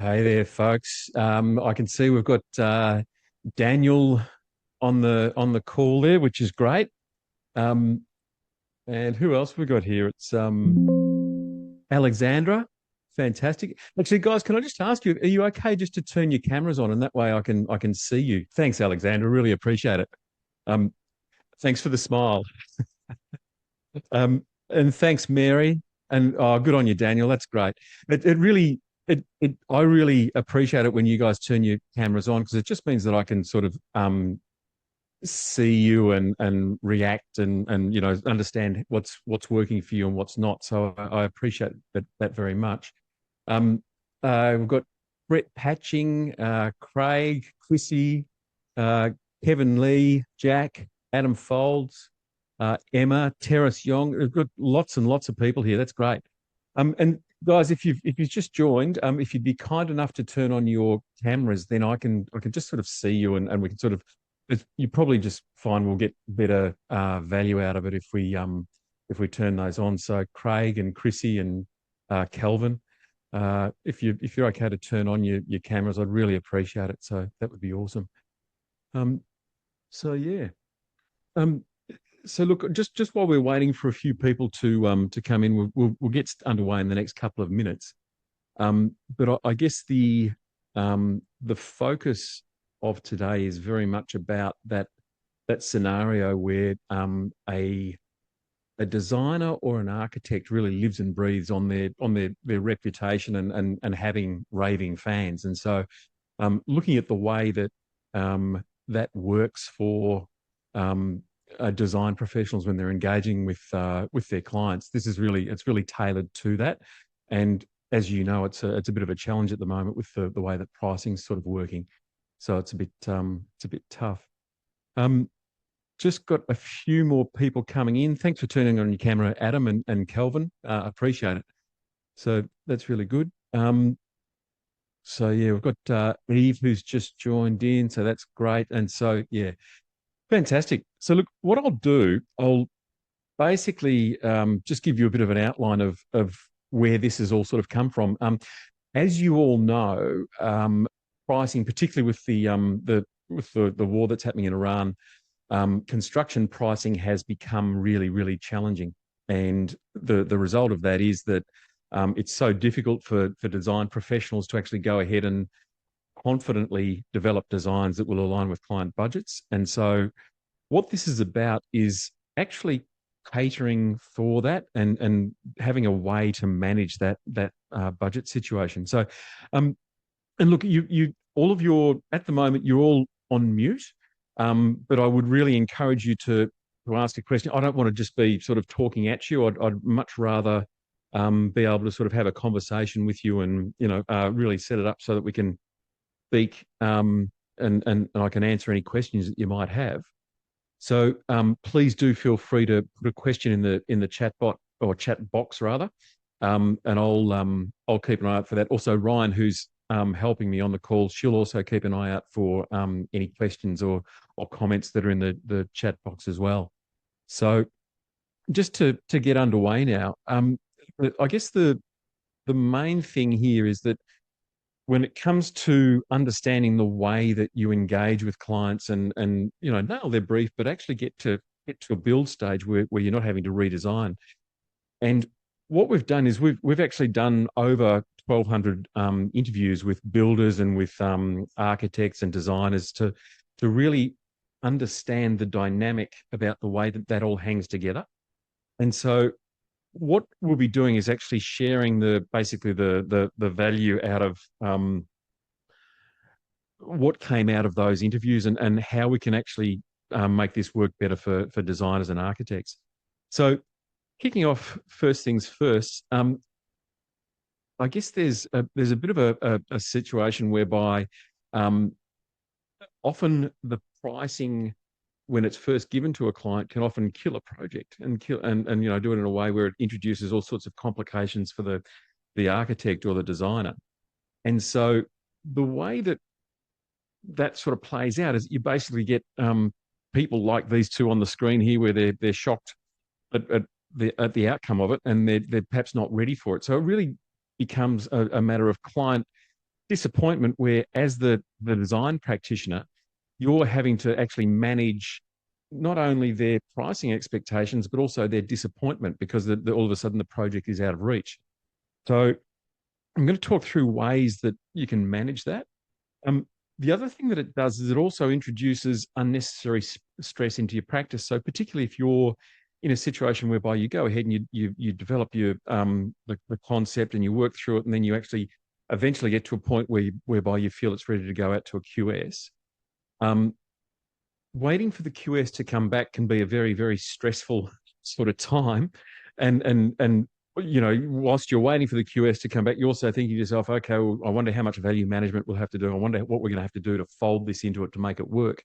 Hey there, folks. I can see we've got Daniel on the call there, which is great. Um, and who else we got here? It's Alexandra. Fantastic. Actually, guys, can I just ask you, are you okay just to turn your cameras on, and that way I can see you? Thanks, Alexandra. Really appreciate it. Um, thanks for the smile. And thanks, Mary. And good on you, Daniel. That's great. It really I really appreciate it when you guys turn your cameras on because it just means that I can sort of see you and react and understand what's working for you and what's not. So I appreciate that very much. Um, we've got Brett Patching, Craig, Chrissy, uh, Kevin Lee, Jack, Adam Folds, Emma, Terrace Young. We've got lots and lots of people here. That's great. And guys, if you've just joined, if you'd be kind enough to turn on your cameras, then I can just sort of see you and we can sort of you probably just find we'll get better value out of it if we turn those on. So Craig and Chrissy and Kelvin, if you're okay to turn on your cameras, I'd really appreciate it. So that would be awesome. Um, so yeah. Um, so look, just while we're waiting for a few people to come in, we'll get underway in the next couple of minutes. But I guess the focus of today is very much about that scenario where a designer or an architect really lives and breathes on their reputation and having raving fans. And so looking at the way that that works for um, design professionals when they're engaging with their clients. It's really tailored to that. And as you know, it's a bit of a challenge at the moment with the way that pricing's sort of working. So it's a bit tough. Um, just got a few more people coming in. Thanks for turning on your camera, Adam and Kelvin. Appreciate it. So that's really good. So yeah, we've got Eve who's just joined in. So that's great. And so yeah, fantastic. So look, what I'll basically just give you a bit of an outline of where this has all sort of come from. As you all know, pricing, particularly with the war that's happening in Iran, construction pricing has become really, really challenging. And the result of that is that it's so difficult for design professionals to actually go ahead and confidently develop designs that will align with client budgets. And so what this is about is actually catering for that and having a way to manage that budget situation. So, and look, you all of your at the moment you're all on mute, but I would really encourage you to ask a question. I don't want to just be sort of talking at you. I'd much rather be able to sort of have a conversation with you and really set it up so that we can speak and I can answer any questions that you might have. So please do feel free to put a question in the chat bot or chat box rather, and I'll keep an eye out for that. Also, Ryan, who's helping me on the call, she'll also keep an eye out for any questions or comments that are in the chat box as well. So just to get underway now, I guess the main thing here is that when it comes to understanding the way that you engage with clients and nail their brief, but actually get to a build stage where you're not having to redesign. And what we've done is we've actually done over 1,200 interviews with builders and with architects and designers to really understand the dynamic about the way that that all hangs together. And so what we'll be doing is actually sharing basically the value out of what came out of those interviews and how we can actually make this work better for designers and architects. So kicking off first things first, I guess there's a bit of a situation whereby often the pricing when it's first given to a client can often kill a project and kill and do it in a way where it introduces all sorts of complications for the architect or the designer. And so the way that sort of plays out is you basically get people like these two on the screen here where they're shocked at the outcome of it and they're perhaps not ready for it. So it really becomes a matter of client disappointment where, as the design practitioner, you're having to actually manage not only their pricing expectations, but also their disappointment because all of a sudden the project is out of reach. So I'm going to talk through ways that you can manage that. Um, the other thing that it does is it also introduces unnecessary stress into your practice. So particularly if you're in a situation whereby you go ahead and you develop your the concept and you work through it, and then you actually eventually get to a point whereby you feel it's ready to go out to a QS. Um, Waiting for the QS to come back can be a very, very stressful sort of time. And whilst you're waiting for the QS to come back, you're also thinking to yourself, okay, well, I wonder how much value management we'll have to do. I wonder what we're going to have to do to fold this into it to make it work.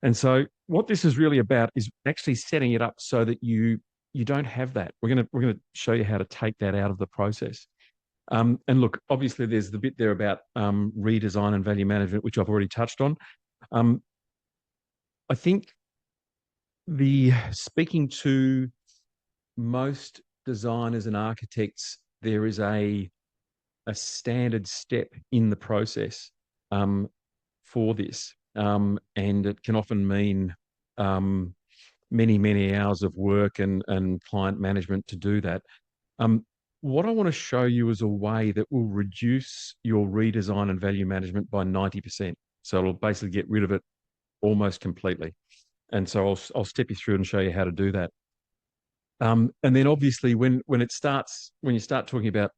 And so what this is really about is actually setting it up so that you don't have that. We're gonna show you how to take that out of the process. And look, obviously there's the bit there about redesign and value management, which I've already touched on. Um, I think the speaking to most designers and architects, there is a standard step in the process for this, and it can often mean um, many hours of work and client management to do that. Um, what I want to show you is a way that will reduce your redesign and value management by 90%. So it'll basically get rid of it almost completely. And so I'll step you through and show you how to do that. And then obviously when you start talking about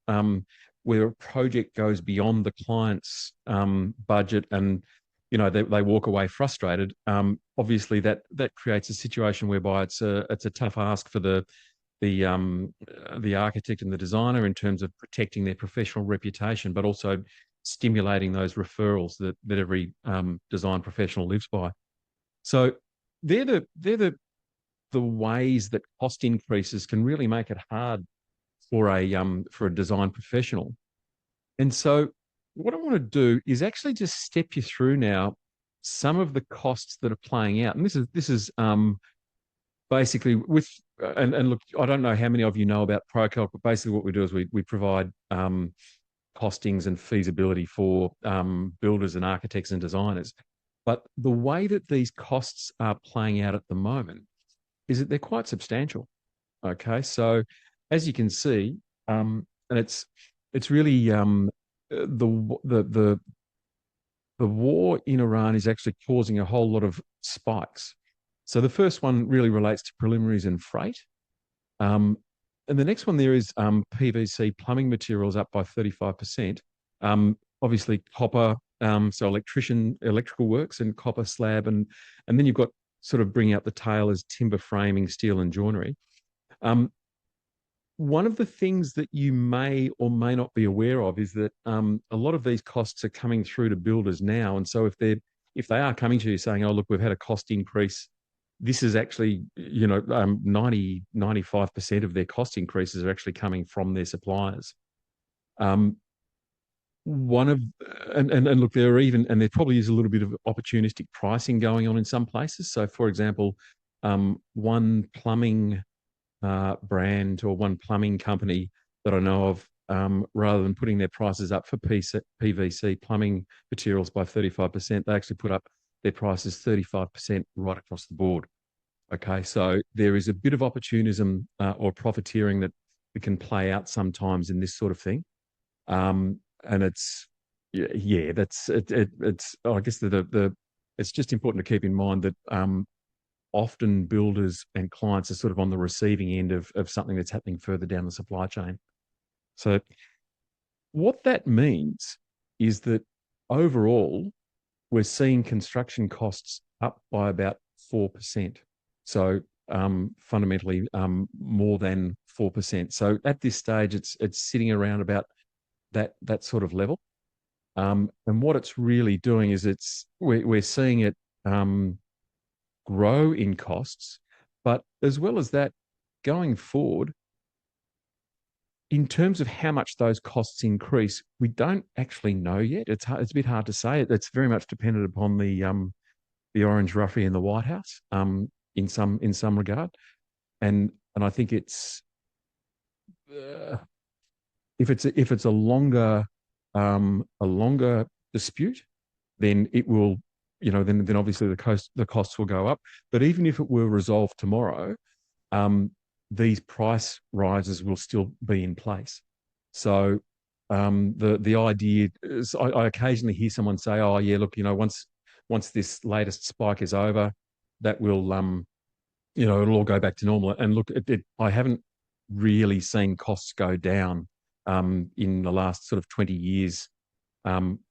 where a project goes beyond the client's budget and they walk away frustrated, obviously that creates a situation whereby it's a tough ask for the architect and the designer in terms of protecting their professional reputation, but also stimulating those referrals that every design professional lives by. So they're the ways that cost increases can really make it hard for a design professional. And so what I want to do is actually just step you through now some of the costs that are playing out. And this is basically with and look, I don't know how many of you know about ProCalc, but basically what we do is we provide costings and feasibility for builders and architects and designers. But the way that these costs are playing out at the moment is that they're quite substantial. Okay, so as you can see, and it's really the war in Iran is actually causing a whole lot of spikes. So the first one really relates to preliminaries and freight. Um, and the next one there is PVC plumbing materials up by 35%. Obviously copper, so electrical works and copper slab, and then you've got sort of bringing up the tail as timber framing, steel and joinery. Um, One of the things that you may or may not be aware of is that a lot of these costs are coming through to builders now. And so if they are coming to you saying, oh, look, we've had a cost increase, this is actually, 95% of their cost increases are actually coming from their suppliers. Um, one of and look, there probably is a little bit of opportunistic pricing going on in some places. So for example, one plumbing brand or one plumbing company that I know of, rather than putting their prices up for PVC plumbing materials by 35%, they actually put up their prices 35% right across the board. Okay, so there is a bit of opportunism or profiteering that can play out sometimes in this sort of thing. And it's yeah, it's I guess it's just important to keep in mind that often builders and clients are sort of on the receiving end of something that's happening further down the supply chain. So what that means is that overall, we're seeing construction costs up by about 4%. So fundamentally, more than 4%. So at this stage, it's sitting around about that sort of level. And what it's really doing is we're seeing it grow in costs, but as well as that, going forward, in terms of how much those costs increase, we don't actually know yet. It's a bit hard to say. It's very much dependent upon the orange roughie in the White House, in some regard, and I think it's if it's a longer a longer dispute, then it will, then obviously the costs will go up. But even if it were resolved tomorrow, um, these price rises will still be in place. So the idea is, I occasionally hear someone say, "Oh, yeah, look, once this latest spike is over, that will it'll all go back to normal." And look, I haven't really seen costs go down in the last sort of 20 years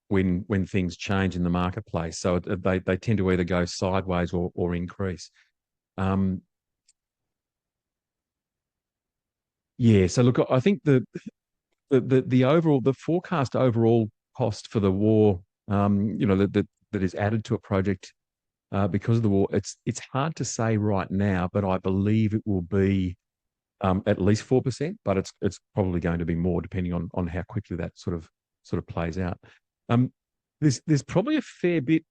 when things change in the marketplace. So they tend to either go sideways or increase. Um, yeah. So look, I think the overall the forecast overall cost for the war, that is added to a project because of the war, it's hard to say right now, but I believe it will be at least 4%, but it's probably going to be more depending on how quickly that sort of plays out. Um, there's probably a fair bit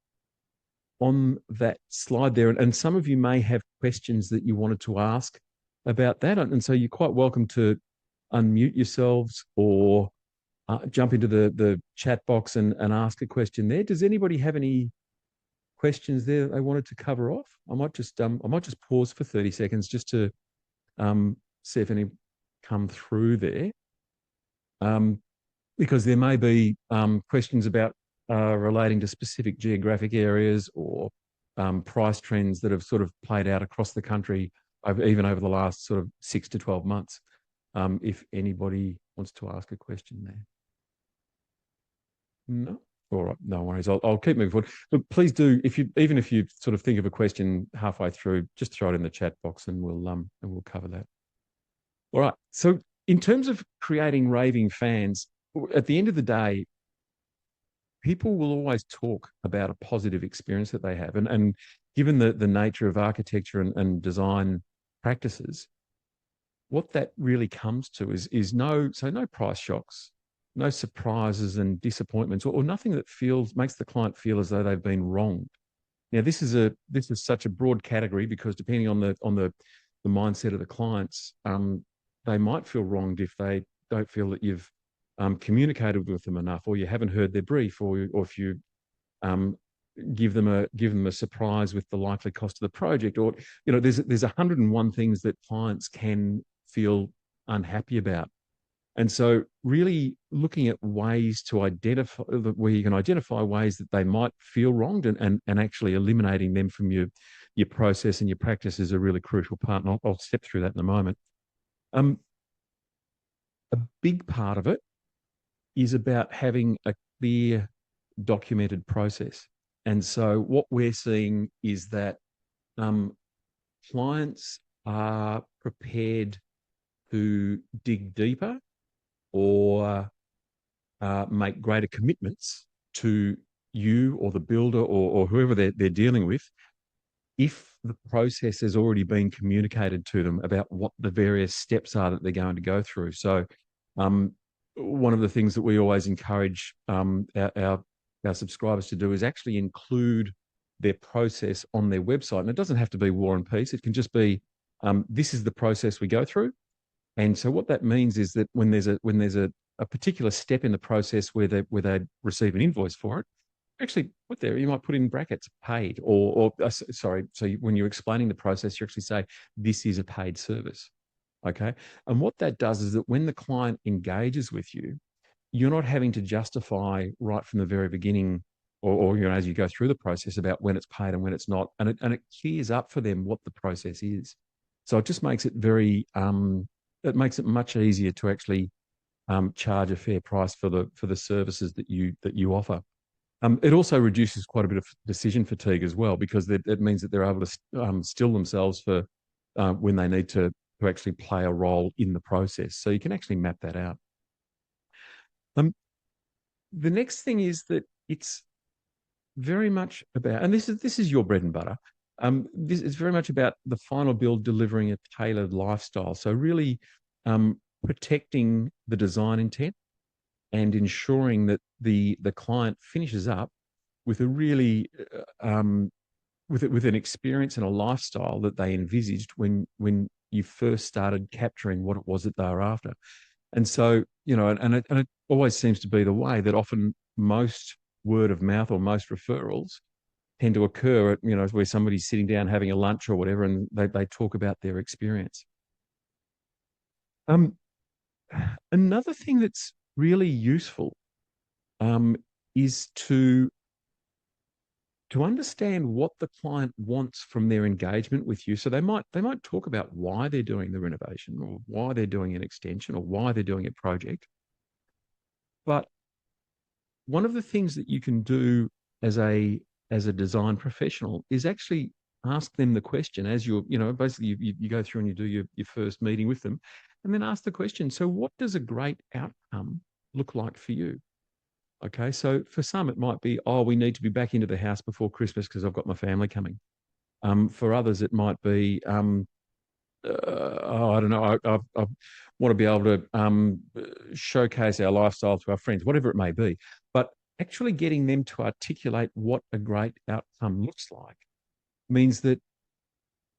on that slide there, and some of you may have questions that you wanted to ask about that, and so you're quite welcome to unmute yourselves or jump into the chat box and ask a question there. Does anybody have any questions there that they wanted to cover off? I might just pause for 30 seconds just to see if any come through there, because there may be questions about relating to specific geographic areas or price trends that have sort of played out across the country even over the last sort of 6 to 12 months. If anybody wants to ask a question there. No? All right, no worries. I'll keep moving forward. But please do, even if you sort of think of a question halfway through, just throw it in the chat box and we'll cover that. All right. So in terms of creating raving fans, at the end of the day, people will always talk about a positive experience that they have. And given the nature of architecture and design practices, what that really comes to is no price shocks, no surprises and disappointments, or nothing that makes the client feel as though they've been wronged. Now, this is such a broad category because depending on the mindset of the clients, they might feel wronged if they don't feel that you've communicated with them enough, or you haven't heard their brief, or if you um, give them a surprise with the likely cost of the project, or there's 101 things that clients can feel unhappy about. And so really looking at ways to identify where you can identify ways that they might feel wronged and actually eliminating them from your process and your practice is a really crucial part. And I'll step through that in a moment. A big part of it is about having a clear documented process. And so what we're seeing is that clients are prepared to dig deeper or make greater commitments to you or the builder or whoever they're dealing with if the process has already been communicated to them about what the various steps are that they're going to go through. So one of the things that we always encourage our subscribers to do is actually include their process on their website. And it doesn't have to be War and Peace. It can just be, this is the process we go through. And so what that means is that when there's a particular step in the process where they receive an invoice for it, actually put there, you might put in brackets paid sorry. So when you're explaining the process, you actually say, this is a paid service. Okay. And what that does is that when the client engages with you, you're not having to justify right from the very beginning or as you go through the process about when it's paid and when it's not. And it clears up for them what the process is. So it just makes it it makes it much easier to actually charge a fair price for the services that you offer. It also reduces quite a bit of decision fatigue as well, because it means that they're able to still themselves for when they need to actually play a role in the process. So you can actually map that out. The next thing is that it's very much about, and this is your bread and butter. This is very much about the final build delivering a tailored lifestyle. So really protecting the design intent and ensuring that the client finishes up with a really with an experience and a lifestyle that they envisaged when you first started capturing what it was that they were after. And so, and it always seems to be the way that often most word of mouth or most referrals tend to occur at, where somebody's sitting down having a lunch or whatever, and they talk about their experience. Um, Another thing that's really useful um, is to understand what the client wants from their engagement with you. So they might talk about why they're doing the renovation, or why they're doing an extension, or why they're doing a project. But one of the things that you can do as a design professional is actually ask them the question as basically you go through and you do your first meeting with them, and then ask the question, so what does a great outcome look like for you? Okay, so for some it might be, oh, we need to be back into the house before Christmas because I've got my family coming. For others it might be, I don't know, I want to be able to showcase our lifestyle to our friends, whatever it may be. But actually getting them to articulate what a great outcome looks like means that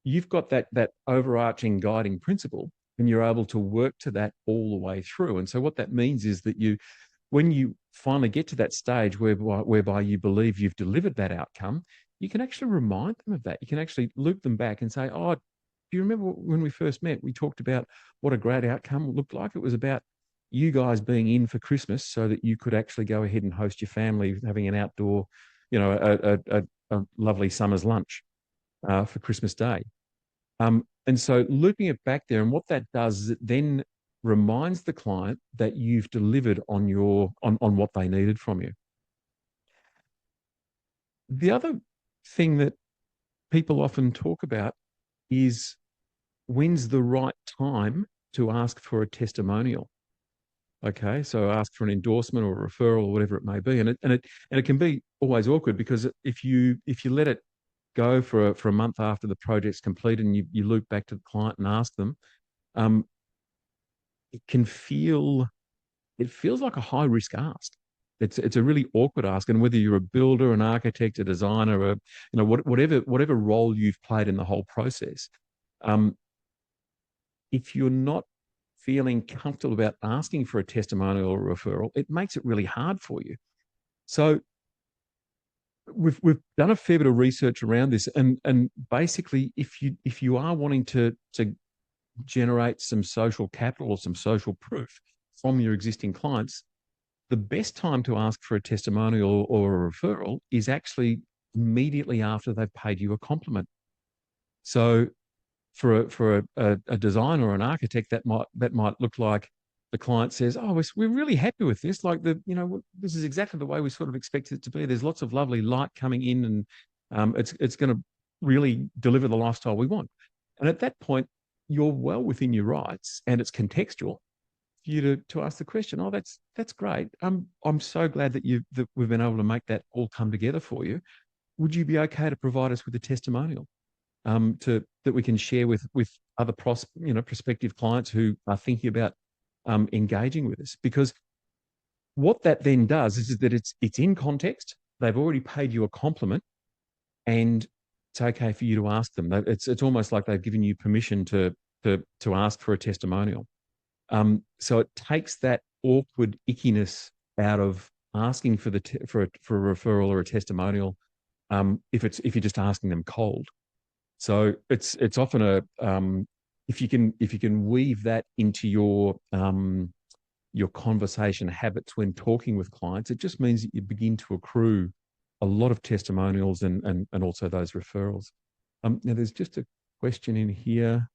you've got that overarching guiding principle, and you're able to work to that all the way through. And so what that means is that when you finally get to that stage whereby you believe you've delivered that outcome, you can actually remind them of that. You can actually loop them back and say, oh, do you remember when we first met, we talked about what a great outcome looked like? It was about you guys being in for Christmas so that you could actually go ahead and host your family, having an outdoor, a lovely summer's lunch for Christmas Day. And so looping it back there, and what that does is it then reminds the client that you've delivered on what they needed from you. The other thing that people often talk about is, when's the right time to ask for a testimonial? Okay, so ask for an endorsement or a referral or whatever it may be, and it can be always awkward, because if you let it go for a month after the project's completed, and you loop back to the client and ask them, um, it can feel it feels like a high risk ask. It's a really awkward ask, and whether you're a builder, an architect, a designer, whatever role you've played in the whole process, um, if you're not feeling comfortable about asking for a testimonial or a referral, it makes it really hard for you. So we've done a fair bit of research around this, and basically, if you are wanting to generate some social capital or some social proof from your existing clients, the best time to ask for a testimonial or a referral is actually immediately after they've paid you a compliment. So for a designer or an architect, that might look like the client says, "Oh, we're really happy with this. Like, this is exactly the way we sort of expected it to be. There's lots of lovely light coming in, and it's going to really deliver the lifestyle we want." And at that point, you're well within your rights, and it's contextual for you to ask the question, "Oh, that's great. I'm so glad that we've been able to make that all come together for you. Would you be okay to provide us with a testimonial, that we can share with other prospective clients who are thinking about engaging with us?" Because what that then does is that it's in context. They've already paid you a compliment, and it's okay for you to ask them. It's almost like they've given you permission to ask for a testimonial. So it takes that awkward ickiness out of asking for for a referral or a testimonial, if you're just asking them cold. So it's often if you can weave that into your conversation habits when talking with clients, it just means that you begin to accrue a lot of testimonials and also those referrals. Now there's just a question in here.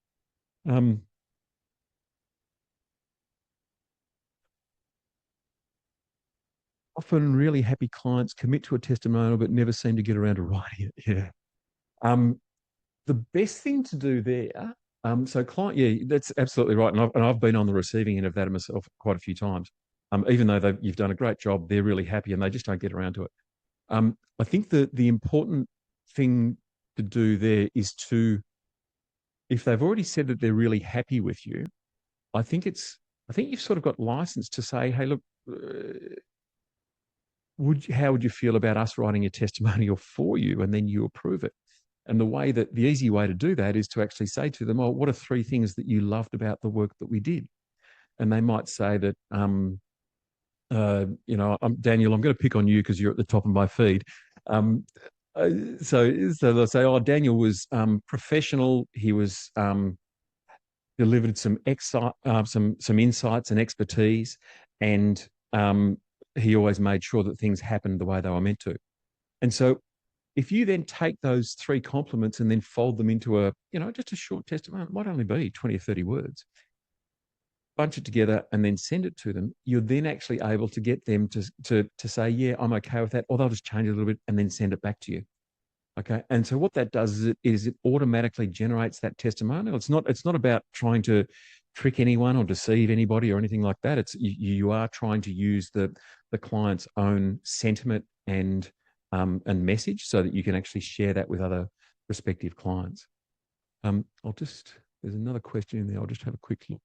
Often really happy clients commit to a testimonial but never seem to get around to writing it. Yeah. The best thing to do there, so client, yeah, that's absolutely right. And I've been on the receiving end of that myself quite a few times. Even though you've done a great job, they're really happy and they just don't get around to it. I think the important thing to do there is if they've already said that they're really happy with you, I think you've sort of got license to say, "Hey, look, how would you feel about us writing a testimonial for you?" And then you approve it. And the easy way to do that is to actually say to them, "Oh, what are 3 things that you loved about the work that we did?" And they might say that, Daniel, I'm going to pick on you because you're at the top of my feed. Um, so they'll say, oh, Daniel was professional. He was delivered some insights and expertise, and he always made sure that things happened the way they were meant to. And so, if you then take those three compliments and then fold them into just a short testimony, it might only be 20 or 30 words, bunch it together and then send it to them, you're then actually able to get them to say, yeah, I'm okay with that, or they'll just change it a little bit and then send it back to you. Okay. And so what that does is it automatically generates that testimonial. It's not about trying to trick anyone or deceive anybody or anything like that. It's you are trying to use the client's own sentiment and message so that you can actually share that with other prospective clients. There's another question in there. I'll just have a quick look.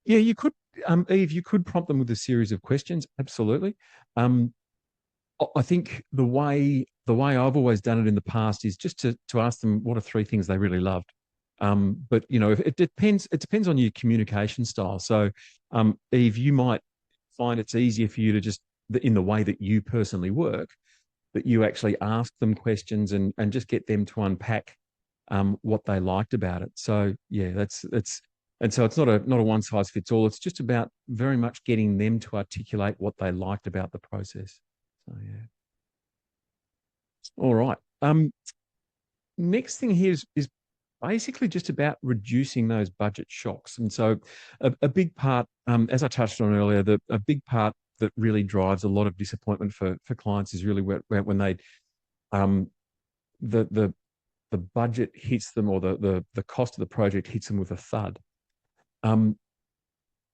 Yeah, you could, Eve, you could prompt them with a series of questions. Absolutely. I think the way I've always done it in the past is just to ask them what are three things they really loved. But it depends on your communication style. So, Eve, you might find it's easier for you to just in the way that you personally work, that you actually ask them questions and just get them to unpack what they liked about it. So yeah, that's and so it's not a one size fits all. It's just about very much getting them to articulate what they liked about the process. So yeah. All right. Next thing here is basically just about reducing those budget shocks. And so a big part, as I touched on earlier, a big part that really drives a lot of disappointment for clients is really when they um, the the budget hits them or the cost of the project hits them with a thud. Um,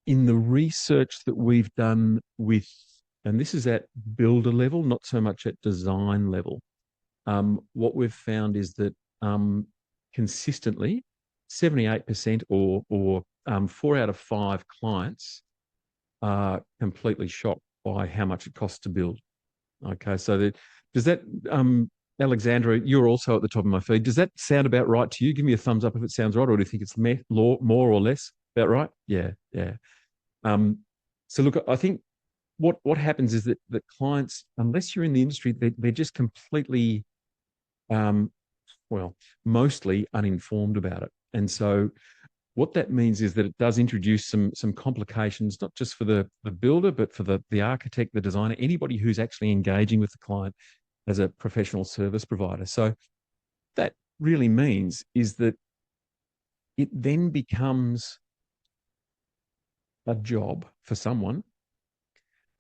in the research that we've done and this is at builder level, not so much at design level, what we've found is that consistently 78% or 4 out of 5 clients are completely shocked by how much it costs to build. Okay, so does that Alexandra, you're also at the top of my feed. Does that sound about right to you? Give me a thumbs up if it sounds right, or do you think it's more or less about right? Yeah, yeah. Um, so look, I think what happens is that clients, unless you're in the industry, they're just completely, um, well, mostly uninformed about it. And so what that means is that it does introduce some complications, not just for the builder, but for the architect, the designer, anybody who's actually engaging with the client as a professional service provider. So that really means is that it then becomes a job for someone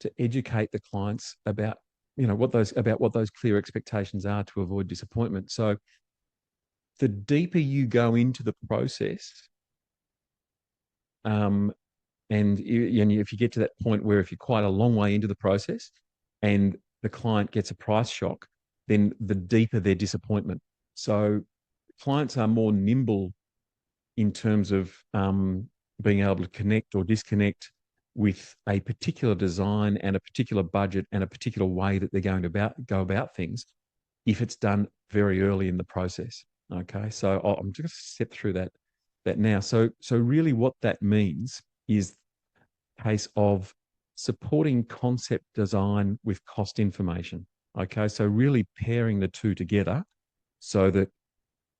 to educate the clients about what those clear expectations are to avoid disappointment. So the deeper you go into the process, and if you get to that point where if you're quite a long way into the process and the client gets a price shock, then the deeper their disappointment. So clients are more nimble in terms of being able to connect or disconnect with a particular design and a particular budget and a particular way that they're going to go about things if it's done very early in the process. Okay, so I'm just going to step through that now. So really what that means is a case of supporting concept design with cost information. Okay, so really pairing the two together so that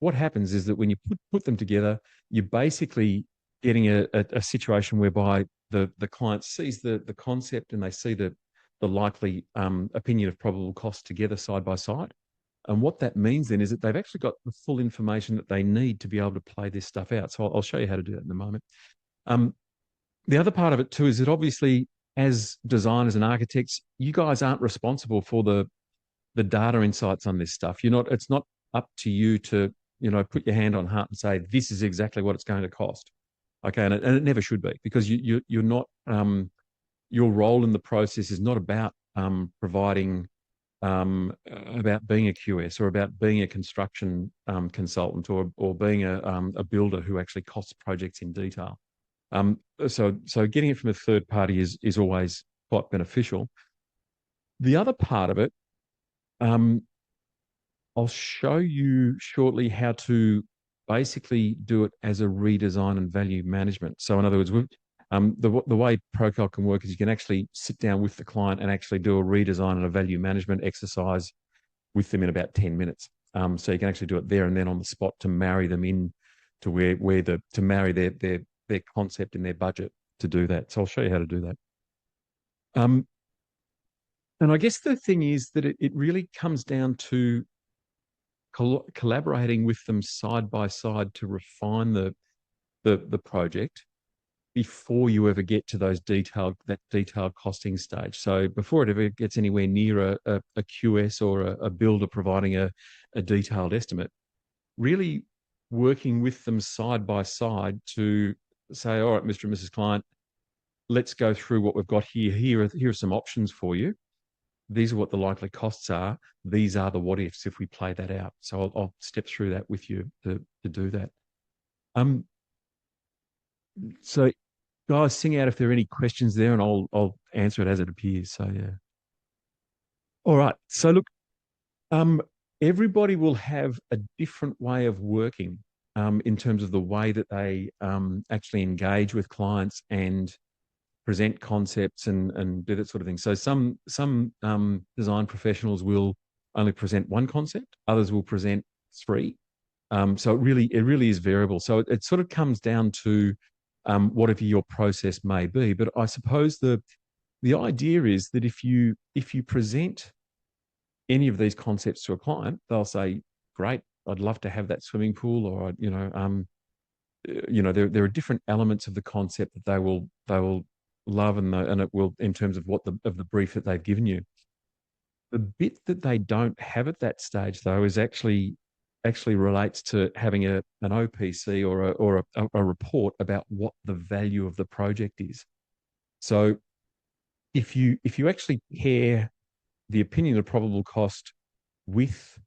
what happens is that when you put them together, you're basically getting a situation whereby the client sees the concept and they see the likely opinion of probable cost together side by side. And what that means then is that they've actually got the full information that they need to be able to play this stuff out. So I'll show you how to do that in a moment. The other part of it too is that obviously as designers and architects, you guys aren't responsible for the data insights on this stuff. It's not up to you to, put your hand on heart and say, this is exactly what it's going to cost. Okay. And it never should be, because you're not, your role in the process is not about providing, about being a QS or about being a construction consultant or being a builder who actually costs projects in detail. So getting it from a third party is always quite beneficial. The other part of it, I'll show you shortly how to basically do it as a redesign and value management. So in other words, The way ProCal can work is you can actually sit down with the client and actually do a redesign and a value management exercise with them in about 10 minutes. So you can actually do it there and then on the spot to marry them in to to marry their concept and their budget to do that. So I'll show you how to do that. Um, and I guess the thing is that it really comes down to collaborating with them side by side to refine the project before you ever get to that detailed costing stage. So before it ever gets anywhere near a QS or a builder providing a detailed estimate, really working with them side by side to say, all right, Mr. and Mrs. Client, let's go through what we've got here. Here are some options for you. These are what the likely costs are. These are the what ifs if we play that out. So I'll step through that with you to do that. So guys, sing out if there are any questions there, and I'll answer it as it appears. So yeah. All right. So look, everybody will have a different way of working in terms of the way that they actually engage with clients and present concepts and do that sort of thing. So some design professionals will only present one concept, others will present three. So it really is variable. So it sort of comes down to whatever your process may be. But I suppose the idea is that if you present any of these concepts to a client, they'll say, "Great, I'd love to have that swimming pool," or there are different elements of the concept that they will love, and it will in terms of of the brief that they've given you. The bit that they don't have at that stage, though, is actually relates to having an OPC or a report about what the value of the project is. So if you actually pair the opinion of probable cost with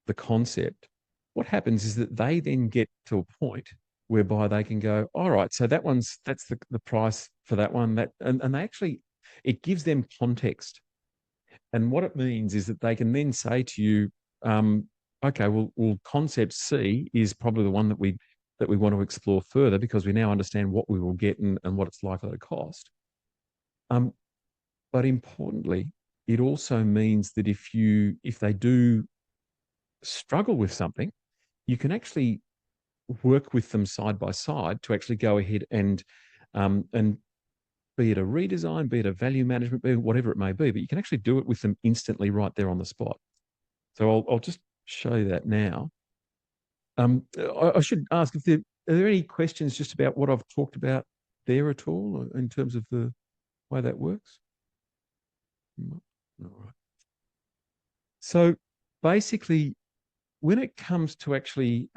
the concept, what happens is that they then get to a point whereby they can go, all right, so that's the price for that one. And they actually, it gives them context. And what it means is that they can then say to you, okay, well, concept C is probably the one that we want to explore further because we now understand what we will get and what it's likely to cost. But importantly, it also means that if they do struggle with something, you can actually work with them side by side to actually go ahead and be it a redesign, be it a value management, be it whatever it may be, but you can actually do it with them instantly right there on the spot. So I'll just show you that now. I should ask if are there any questions just about what I've talked about there at all in terms of the way that works? All right. So basically, when it comes to actually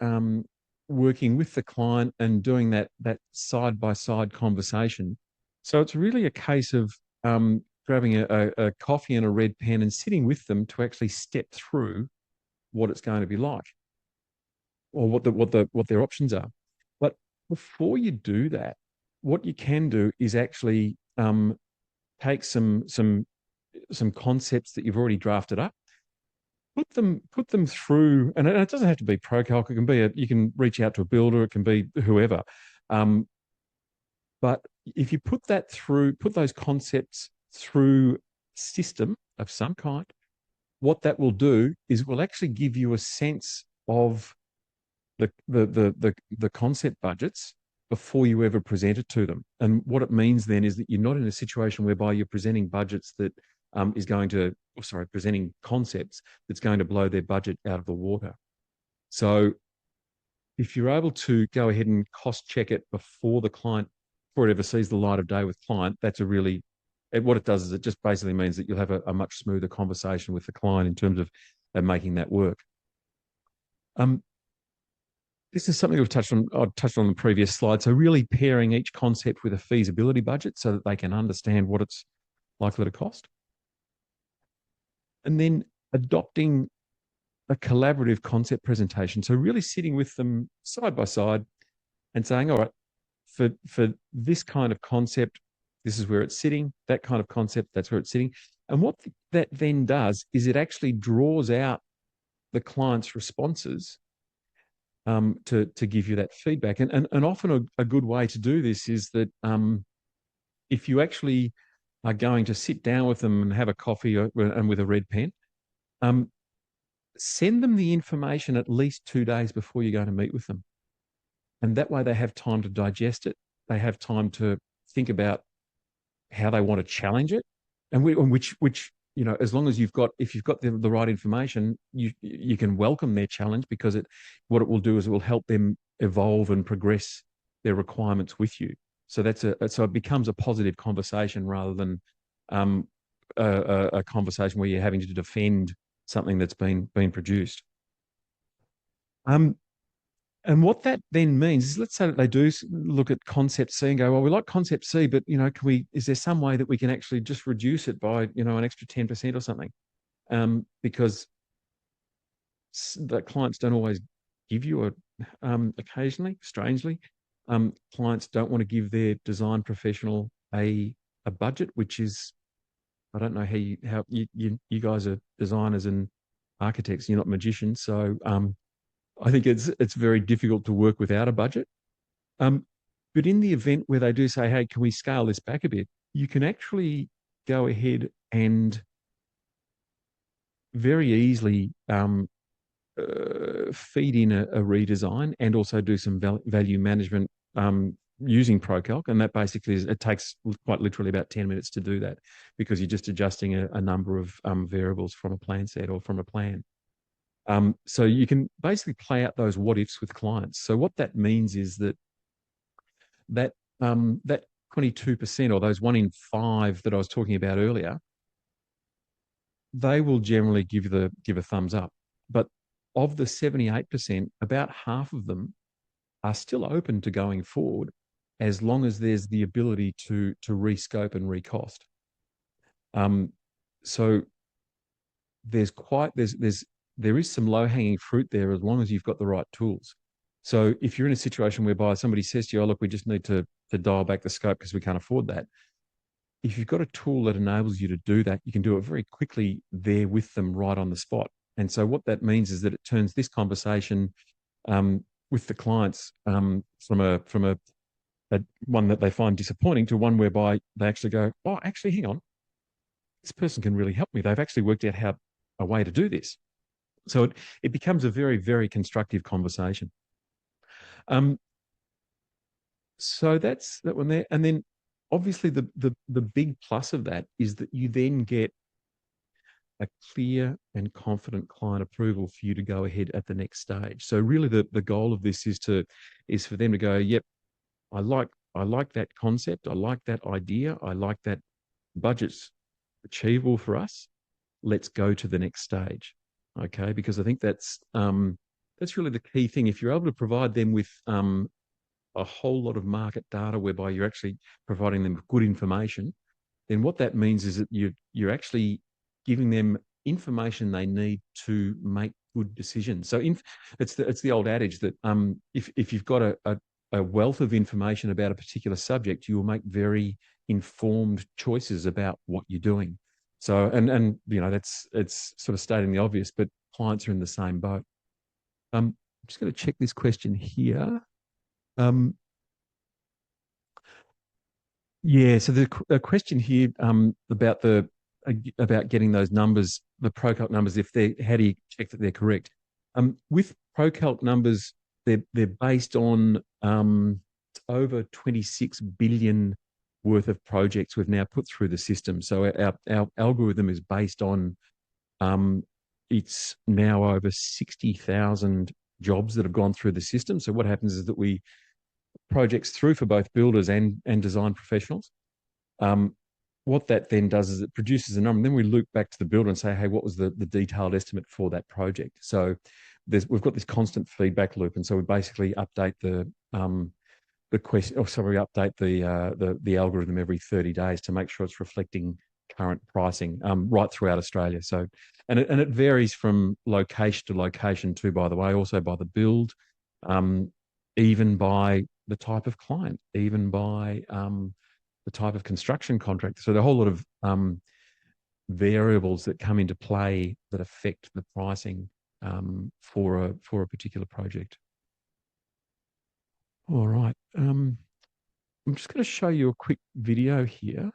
working with the client and doing that side by side conversation, so it's really a case of grabbing a coffee and a red pen and sitting with them to actually step through what it's going to be like, or what their options are. But before you do that, what you can do is actually take some concepts that you've already drafted up, put them through, and it doesn't have to be ProCalc. It can be you can reach out to a builder. It can be whoever. But if you put those concepts through a system of some kind, what that will do is it will actually give you a sense of the concept budgets before you ever present it to them. And what it means then is that you're not in a situation whereby you're presenting budgets that presenting concepts that's going to blow their budget out of the water. So if you're able to go ahead and cost check it before it ever sees the light of day with client, what it does is it just basically means that you'll have a much smoother conversation with the client in terms of making that work. This is something I touched on the previous slide. So really pairing each concept with a feasibility budget so that they can understand what it's likely to cost. And then adopting a collaborative concept presentation. So really sitting with them side by side and saying, all right, for this kind of concept, this is where it's sitting. That kind of concept, that's where it's sitting. And what that then does is it actually draws out the client's responses to give you that feedback. And often a good way to do this is that if you actually are going to sit down with them and have a coffee and with a red pen, um, send them the information at least 2 days before you're going to meet with them. And that way they have time to digest it. They have time to think about how they want to challenge it, and which as long as if you've got the right information, you can welcome their challenge, because what it will do is it will help them evolve and progress their requirements with you. So so it becomes a positive conversation rather than um, a conversation where you're having to defend something that's been produced. Um, and what that then means is, let's say that they do look at concept C and go, well, we like concept C, but is there some way that we can actually just reduce it by, an extra 10% or something? Because the clients don't always give you occasionally, strangely, clients don't want to give their design professional a budget, which is, I don't know how you guys are designers and architects, you're not magicians. So, I think it's very difficult to work without a budget. Um, but in the event where they do say, hey, can we scale this back a bit? You can actually go ahead and very easily feed in a redesign and also do some value management using ProCalc. And that basically it takes quite literally about 10 minutes to do that, because you're just adjusting a number of variables from a plan set or from a plan. So you can basically play out those what ifs with clients. So what that means is that 22%, or those 1 in 5 that I was talking about earlier, they will generally give a thumbs up. But of the 78%, about half of them are still open to going forward, as long as there's the ability to rescope and recost. So there is some low hanging fruit there, as long as you've got the right tools. So if you're in a situation whereby somebody says to you, oh, look, we just need to dial back the scope because we can't afford that. If you've got a tool that enables you to do that, you can do it very quickly there with them right on the spot. And so what that means is that it turns this conversation with the clients from a one that they find disappointing to one whereby they actually go, oh, actually, hang on, this person can really help me. They've actually worked out a way to do this. So it becomes a very, very constructive conversation. So that's that one there. And then obviously the big plus of that is that you then get a clear and confident client approval for you to go ahead at the next stage. So really the goal of this is for them to go, yep, I like that concept, I like that idea, I like that budget's achievable for us. Let's go to the next stage. Okay, because I think that's really the key thing. If you're able to provide them with a whole lot of market data whereby you're actually providing them with good information, then what that means is that you're actually giving them information they need to make good decisions. So it's the old adage that if you've got a wealth of information about a particular subject, you will make very informed choices about what you're doing. So and it's sort of stating the obvious, but clients are in the same boat. I'm just going to check this question here. Yeah, so the question here about getting those numbers, the ProCalc numbers, how do you check that they're correct? With ProCalc numbers, they're based on over 26 billion worth of projects we've now put through the system. So our algorithm is based on it's now over 60,000 jobs that have gone through the system. So what happens is that we projects through for both builders and design professionals. What that then does is it produces a number, and then we loop back to the builder and say, hey, what was the detailed estimate for that project? So we've got this constant feedback loop, and so we basically update the question, or sorry, update the algorithm every 30 days to make sure it's reflecting current pricing right throughout Australia. So, and it varies from location to location too, by the way, also by the build, even by the type of client, even by the type of construction contractor. So there are a whole lot of variables that come into play that affect the pricing for a particular project. All right. I'm just going to show you a quick video here.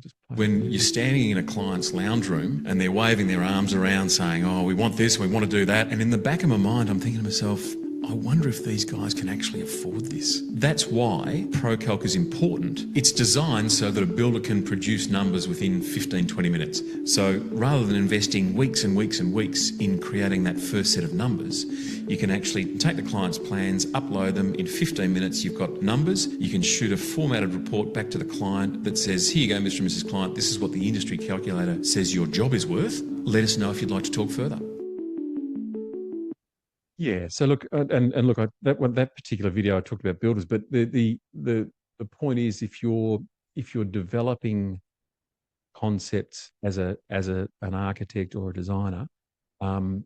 Just When you're standing in a client's lounge room and they're waving their arms around saying, oh, we want this, we want to do that. And in the back of my mind, I'm thinking to myself, I wonder if these guys can actually afford this. That's why ProCalc is important. It's designed so that a builder can produce numbers within 15, 20 minutes. So rather than investing weeks and weeks and weeks in creating that first set of numbers, you can actually take the client's plans, upload them in 15 minutes. You've got numbers. You can shoot a formatted report back to the client that says, here you go, Mr. and Mrs. Client, this is what the industry calculator says your job is worth. Let us know if you'd like to talk further. Yeah. So look, and look, that particular video I talked about builders, but the point is, if you're developing concepts as an architect or a designer, um,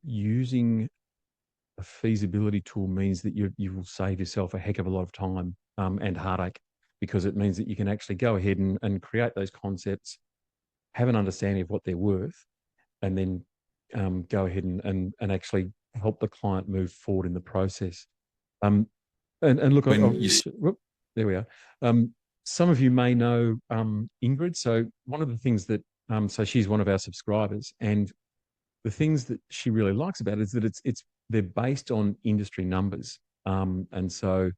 using a feasibility tool means that you will save yourself a heck of a lot of time and heartache, because it means that you can actually go ahead and create those concepts, have an understanding of what they're worth, and then go ahead and actually help the client move forward in the process. Um, and look, When you whoop, there we are. Some of you may know Ingrid. So one of the things that so she's one of our subscribers, and the things that she really likes about it is that it's they're based on industry numbers, and so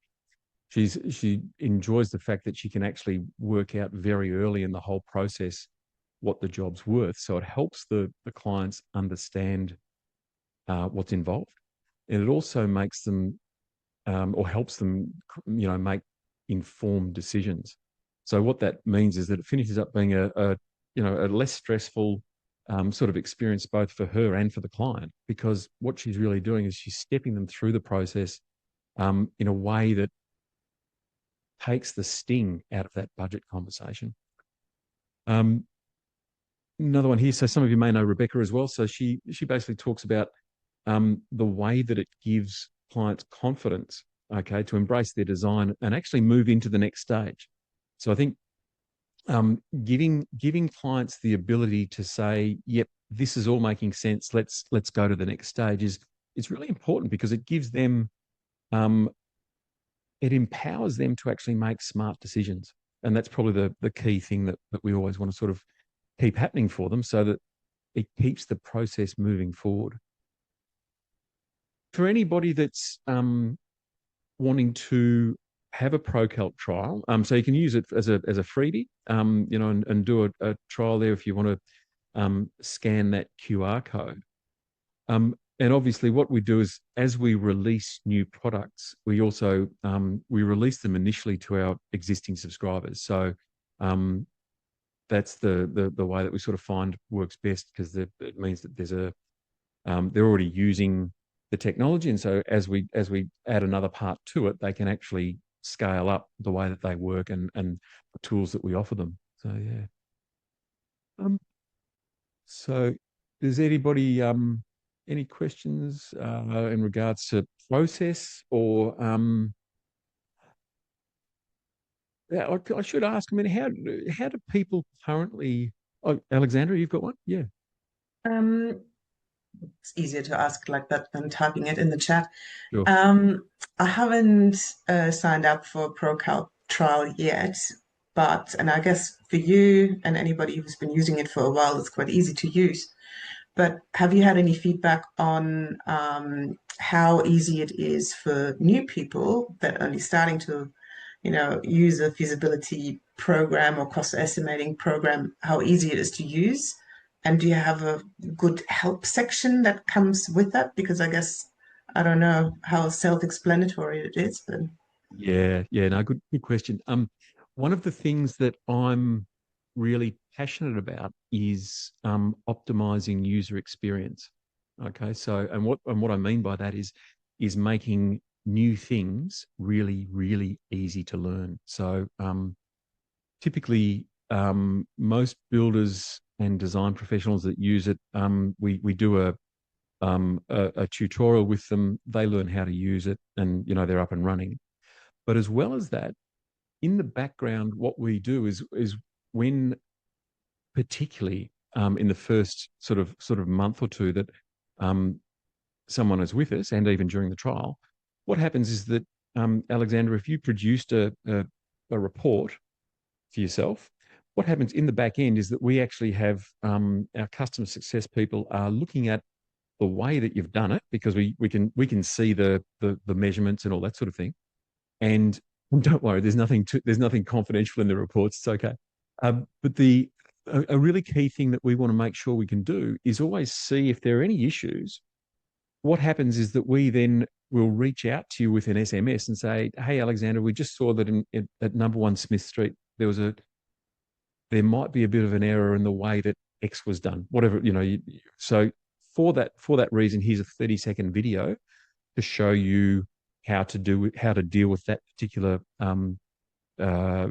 she enjoys the fact that she can actually work out very early in the whole process what the job's worth. So it helps the clients understand what's involved, and it also makes them or helps them, make informed decisions. So what that means is that it finishes up being a less stressful sort of experience both for her and for the client, because what she's really doing is she's stepping them through the process in a way that takes the sting out of that budget conversation. Um, Another one here. So some of you may know Rebecca as well. So she basically talks about the way that it gives clients confidence, okay, to embrace their design and actually move into the next stage. So I think giving clients the ability to say, "Yep, this is all making sense. Let's go to the next stage," is really important, because it gives them um, it empowers them to actually make smart decisions, and that's probably the key thing that we always want to sort of keep happening for them, so that it keeps the process moving forward. For anybody that's wanting to have a ProCalc trial, so you can use it as a freebie, and do a trial there if you want to scan that QR code. And obviously, what we do is, as we release new products, we also we release them initially to our existing subscribers. So that's the way that we sort of find works best, because it means that they're already using the technology, and so as we add another part to it, they can actually scale up the way that they work and the tools that we offer them. So yeah. So does anybody any questions in regards to process, or yeah, I should ask. I mean, how do people currently? Oh, Alexandra, you've got one? Yeah, Um, it's easier to ask like that than typing it in the chat. sure. Um, I haven't signed up for a ProCalc trial yet, and I guess for you and anybody who's been using it for a while, it's quite easy to use. But have you had any feedback on how easy it is for new people that are only starting to, use a feasibility program or cost estimating program, how easy it is to use? And do you have a good help section that comes with that? Because I guess I don't know how self-explanatory it is, but Yeah, no, good question. One of the things that I'm really passionate about is optimizing user experience. Okay, so and what I mean by that is making new things really, really easy to learn. So typically, most builders and design professionals that use it, we do a tutorial with them. They learn how to use it, and they're up and running. But as well as that, in the background, what we do is when, particularly in the first sort of month or two that um, someone is with us, and even during the trial, what happens is that Alexander, if you produced a report for yourself, what happens in the back end is that we actually have our customer success people are looking at the way that you've done it, because we can see the measurements and all that sort of thing. And don't worry, there's nothing confidential in the reports. It's okay. But a really key thing that we want to make sure we can do is always see if there are any issues. What happens is that we then will reach out to you with an SMS and say, "Hey, Alexander, we just saw that at number 1 Smith Street there might be a bit of an error in the way that X was done." Whatever, so for that reason, here's a 30-second video to show you how to deal with that particular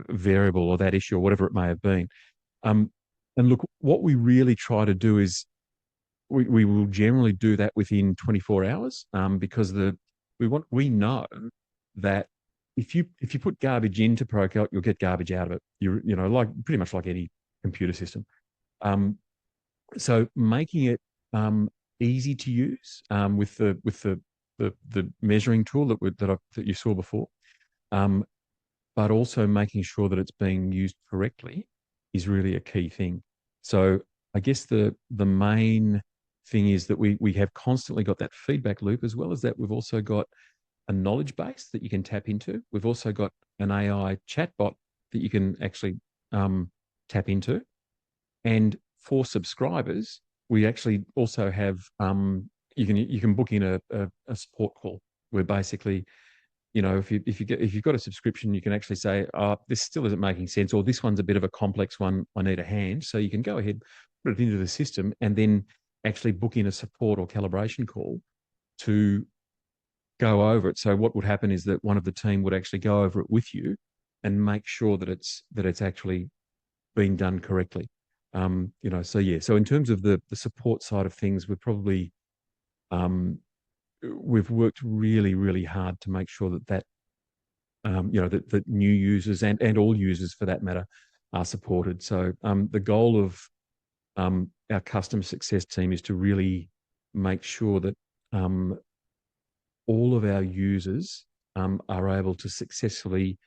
variable or that issue or whatever it may have been. And look, what we really try to do is we will generally do that within 24 hours, because we know that if you put garbage into ProCalc, you'll get garbage out of it. Like pretty much like any computer system. So making it easy to use with the measuring tool that you saw before, but also making sure that it's being used correctly is really a key thing. So I guess the main thing is that we have constantly got that feedback loop, as well as that we've also got a knowledge base that you can tap into. We've also got an AI chatbot that you can actually tap into. And for subscribers, we actually also have you can book in a support call where basically, if you've got a subscription, you can actually say, "Oh, this still isn't making sense," or "This one's a bit of a complex one. I need a hand." So you can go ahead, put it into the system, and then actually book in a support or calibration call to go over it. So what would happen is that one of the team would actually go over it with you and make sure that it's actually being done correctly. So yeah. So in terms of the support side of things, we've worked really, really hard to make sure that that new users and all users for that matter are supported. So the goal of our customer success team is to really make sure that all of our users are able to successfully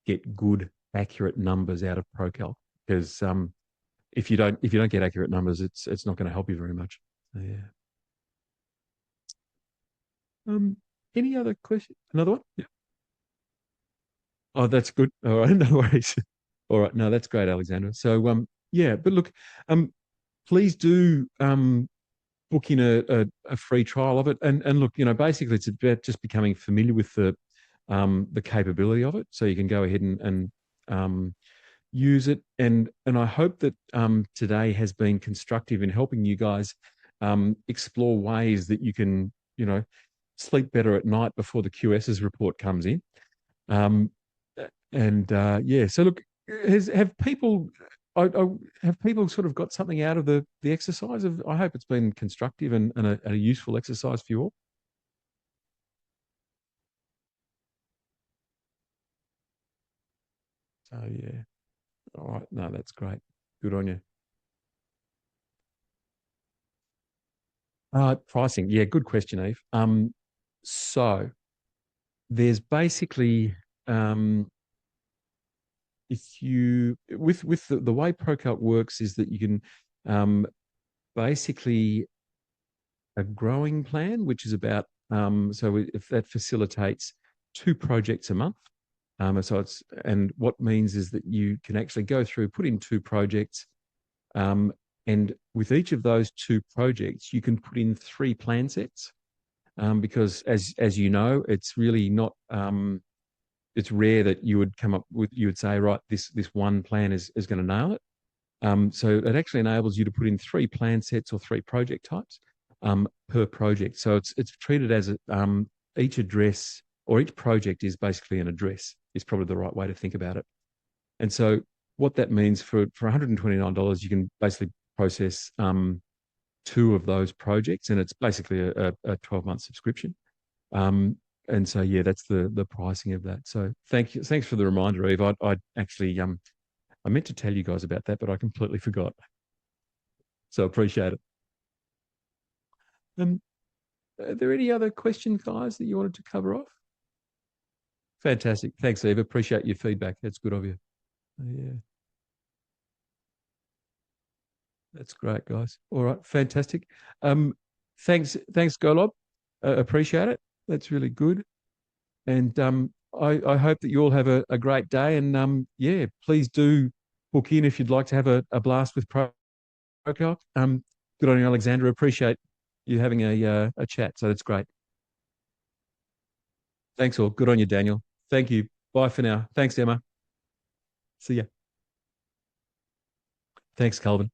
get good, accurate numbers out of ProCalc. Because if you don't get accurate numbers, it's not going to help you very much. So, yeah. Any other question? Another one? Yeah. Oh, that's good. All right, no worries. All right, no, that's great, Alexandra. So, yeah, but look, please do book in a free trial of it, and look, basically, it's about just becoming familiar with the capability of it, so you can go ahead and use it. And I hope that today has been constructive in helping you guys explore ways that you can, sleep better at night before the QS's report comes in. Yeah, so look, have people have people sort of got something out of the exercise? I hope it's been constructive and a useful exercise for you all. So yeah, all right, no, that's great. Good on you. Pricing, yeah, good question, Eve. So there's basically if you with the way ProCalc works is that you can basically a growing plan, which is about so if that facilitates 2 projects a month. And what means is that you can actually go through, put in 2 projects, and with each of those 2 projects, you can put in 3 plan sets, because as you know, it's really not. It's rare that you would say, right, this one plan is going to nail it. So it actually enables you to put in 3 plan sets or 3 project types per project. So it's treated as each address or each project is basically an address, is probably the right way to think about it. And so what that means for $129, you can basically process 2 of those projects, and it's basically a 12-month subscription. And so yeah, that's the pricing of that. So thanks for the reminder, Eve. I actually I meant to tell you guys about that, but I completely forgot. So appreciate it. Are there any other questions, guys, that you wanted to cover off? Fantastic. Thanks, Eva. Appreciate your feedback. That's good of you. Yeah, that's great, guys. All right, fantastic. Um, thanks, Golob. Appreciate it. That's really good. And I hope that you all have a great day. And yeah, please do book in if you'd like to have a blast with Procalc. Good on you, Alexandra. Appreciate you having a chat. So that's great. Thanks all. Good on you, Daniel. Thank you. Bye for now. Thanks, Emma. See ya. Thanks, Calvin.